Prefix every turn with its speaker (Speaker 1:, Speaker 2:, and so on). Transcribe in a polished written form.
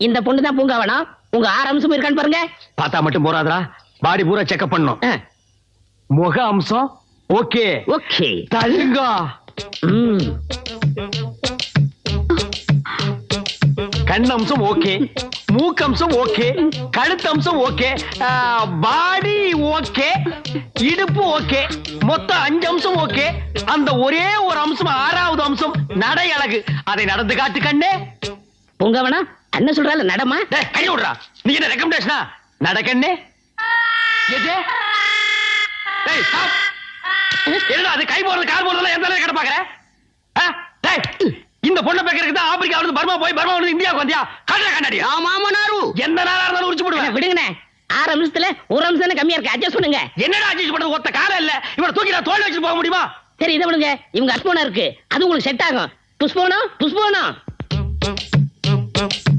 Speaker 1: இந்த பொண்ணு தான் பூங்காவனா? உங்க 6 அம்சம் இருக்கான்னு பாருங்க.
Speaker 2: பார்த்தா மட்டும் போறாதா, பாடி பூரா செக்அப் பண்ணும். முக அம்சம் ஓகே
Speaker 1: ஓகே.
Speaker 2: தள்ளுங்க. கண் அம்சம் ஓகே, மூக்கு அம்சம் ஓகே, கழுத்து அம்சம் ஓகே, பாடி ஓகே, இடுப்பு ஓகே, மொத்தம் 5 அம்சம் ஓகே. அந்த ஒரே ஒரு அம்சம் 6வது அம்சம் நடை அழகு. அதை நடந்து காட்டு கண்ணே.
Speaker 1: பூங்காவனா அண்ணன் சொல்றால நடமா?
Speaker 2: கை விடுறா. நீ என்ன ரெக்கமெண்டேஷனா? நட கண்ணே. எது? டேய் ஸ்டாப். என்னடா அது கை போறது கால் போறதுல எந்த நேரம் கட பாக்குற? டேய் இந்த பொண்ணை பேக்கறதுக்கு தான் ஆப்பிரிக்கால இருந்து பர்மா போய் பர்மா வந்து இந்தியாவுக்கு வந்தியா? காட்டுற கண்ணாடி. ஆமா நாரு. எந்த நாளா இருந்தாலும் உரிச்சு போடுவேன்.
Speaker 1: விடுங்கண்ணே. 6 அம்சத்துல 1 அம்சம் கம்மியா இருக்கு. அட்ஜஸ்ட் பண்ணுங்க.
Speaker 2: என்னடா அட்ஜஸ்ட் பண்றது? ஒத்த கால இல்ல. இவனை தூக்கி நான் தோள் வச்சு போக முடியுமா?
Speaker 1: சரி இதை விடுங்க. இவங்க அஸ்போனா இருக்கு, அது உங்களுக்கு செட் ஆகும். புஷ்போனா புஷ்போனா